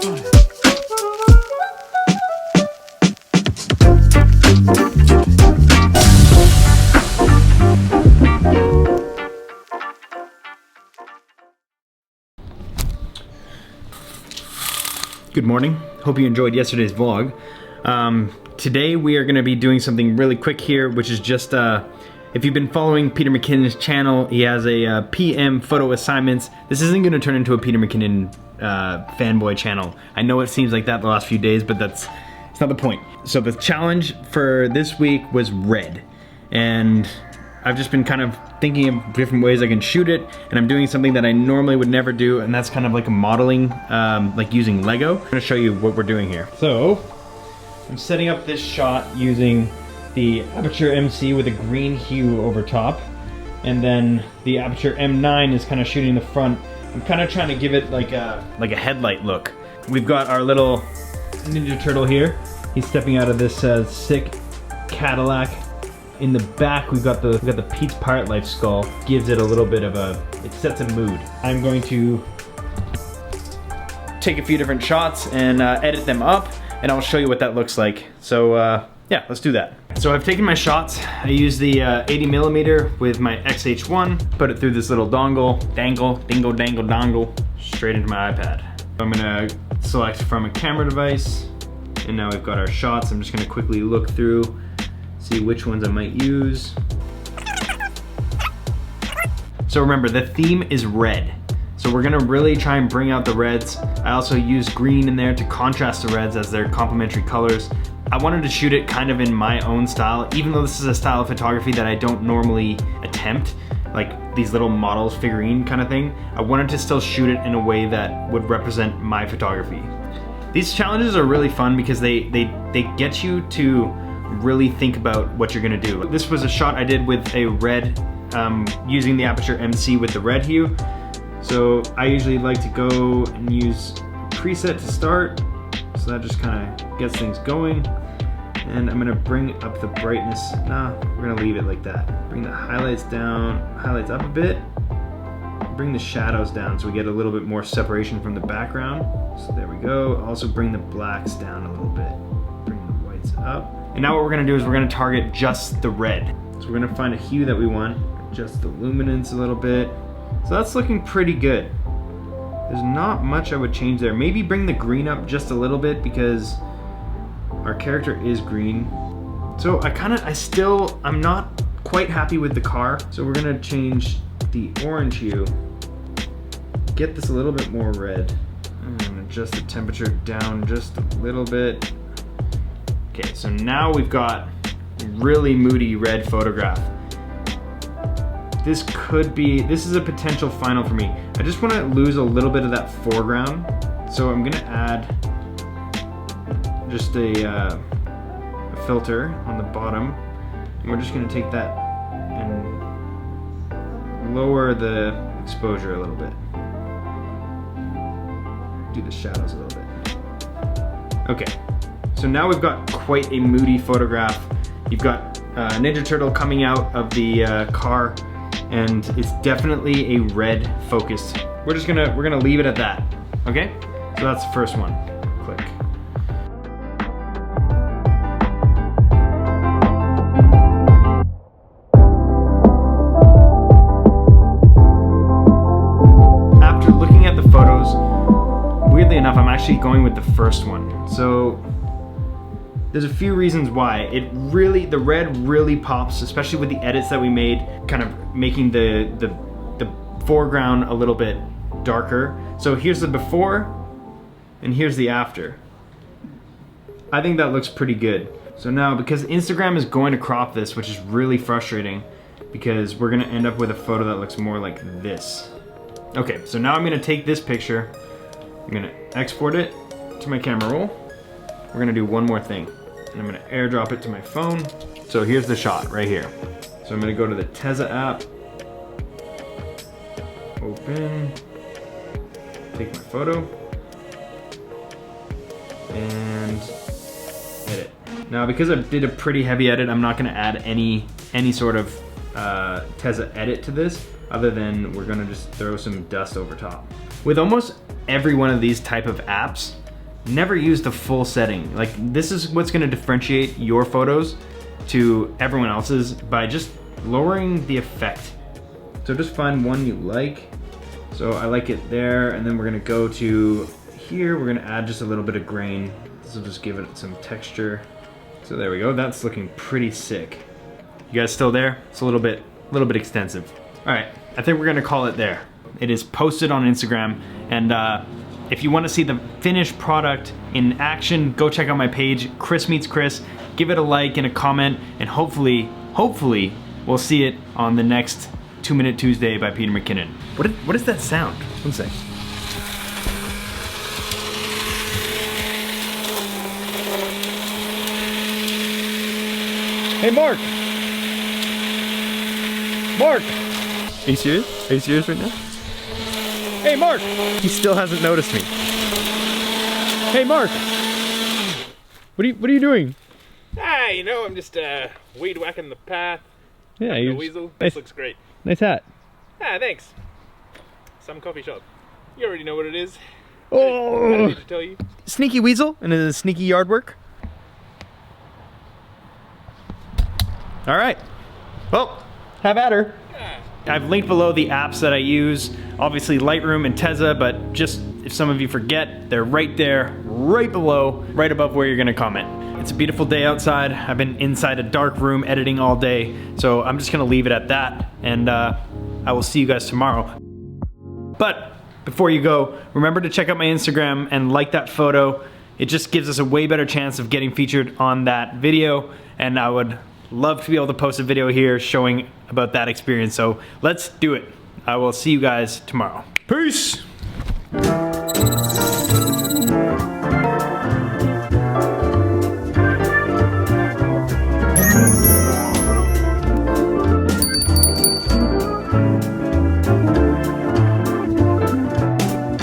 Good morning. Hope you enjoyed yesterday's vlog. Today we are going to be doing something really quick here, which is just if you've been following Peter McKinnon's channel, he has a PM photo assignments. This isn't going to turn into a Peter McKinnon fanboy channel. I know it seems like that the last few days, but it's not the point. So the challenge for this week was red, and I've just been kind of thinking of different ways I can shoot it, and I'm doing something that I normally would never do, and that's kind of like a modeling, like using Lego. I'm gonna show you what we're doing here. So, I'm setting up this shot using the Aperture MC with a green hue over top, and then the Aperture M9 is kind of shooting the front. I'm kind of trying to give it like a headlight look. We've got our little Ninja Turtle here. He's stepping out of this sick Cadillac. In the back, we've got the Pete's Pirate Life skull. Gives it a little bit of it sets a mood. I'm going to take a few different shots and edit them up, and I'll show you what that looks like. So yeah, let's do that. So I've taken my shots. I use the 80mm with my XH1, put it through this little dongle, straight into my iPad. I'm gonna select from a camera device, and now we've got our shots. I'm just gonna quickly look through, see which ones I might use. So remember, the theme is red. So we're gonna really try and bring out the reds. I also use green in there to contrast the reds as they're complementary colors. I wanted to shoot it kind of in my own style, even though this is a style of photography that I don't normally attempt, like these little models figurine kind of thing. I wanted to still shoot it in a way that would represent my photography. These challenges are really fun because they get you to really think about what you're gonna do. This was a shot I did with a red, using the Aperture MC with the red hue. So I usually like to go and use a preset to start. So that just kind of gets things going. And I'm gonna bring up the brightness. Nah, we're gonna leave it like that. Bring the highlights down, highlights up a bit. Bring the shadows down so we get a little bit more separation from the background. So there we go. Also bring the blacks down a little bit. Bring the whites up. And now what we're gonna do is we're gonna target just the red. So we're gonna find a hue that we want, adjust the luminance a little bit. So that's looking pretty good. There's not much I would change there. Maybe bring the green up just a little bit because our character is green. So I'm not quite happy with the car. So we're gonna change the orange hue. Get this a little bit more red. And adjust the temperature down just a little bit. Okay, so now we've got really moody red photograph. This is a potential final for me. I just want to lose a little bit of that foreground. So I'm gonna add just a filter on the bottom. And we're just gonna take that and lower the exposure a little bit. Do the shadows a little bit. Okay. So now we've got quite a moody photograph. You've got Ninja Turtle coming out of the car, and it's definitely a red focus. We're gonna leave it at that. Okay? So that's the first one. Click. After looking at the photos, weirdly enough, I'm actually going with the first one. So there's a few reasons why. The red really pops, especially with the edits that we made, kind of making the foreground a little bit darker. So here's the before, and here's the after. I think that looks pretty good. So now, because Instagram is going to crop this, which is really frustrating, because we're gonna end up with a photo that looks more like this. Okay, so now I'm gonna take this picture, I'm gonna export it to my camera roll. We're gonna do one more thing. And I'm gonna airdrop it to my phone. So here's the shot right here. So I'm gonna go to the Tezza app, open, take my photo, and edit. Now because I did a pretty heavy edit, I'm not gonna add any sort of Tezza edit to this, other than we're gonna just throw some dust over top. With almost every one of these type of apps, never use the full setting. Like, this is what's gonna differentiate your photos to everyone else's, by just lowering the effect. So just find one you like. So I like it there, and then we're gonna go to here, we're gonna add just a little bit of grain. This will just give it some texture. So there we go, that's looking pretty sick. You guys still there? It's a little bit extensive. All right, I think we're gonna call it there. It is posted on Instagram, and if you wanna see the finished product in action, go check out my page, Chris Meets Chris. Give it a like and a comment, and hopefully we'll see it on the next 2 Minute Tuesday by Peter McKinnon. What is that sound? One sec. Hey, Mark! Mark! Are you serious? Are you serious right now? Hey, Mark! He still hasn't noticed me. Hey, Mark! What are you doing? Ah, you know, I'm just weed whacking the path. Yeah, the weasel. This looks great. Nice hat. Ah, thanks. Some coffee shop. You already know what it is. I Oh! don't need to tell you. Sneaky weasel and a sneaky yard work. All right. Well, have at her. I've linked below the apps that I use, obviously Lightroom and Tezza, but just if some of you forget, they're right there, right below, right above where you're gonna comment. It's a beautiful day outside. I've been inside a dark room editing all day, so I'm just gonna leave it at that, and I will see you guys tomorrow. But before you go, remember to check out my Instagram and like that photo. It just gives us a way better chance of getting featured on that video, and I would love to be able to post a video here showing about that experience, so let's do it. I will see you guys tomorrow. Peace!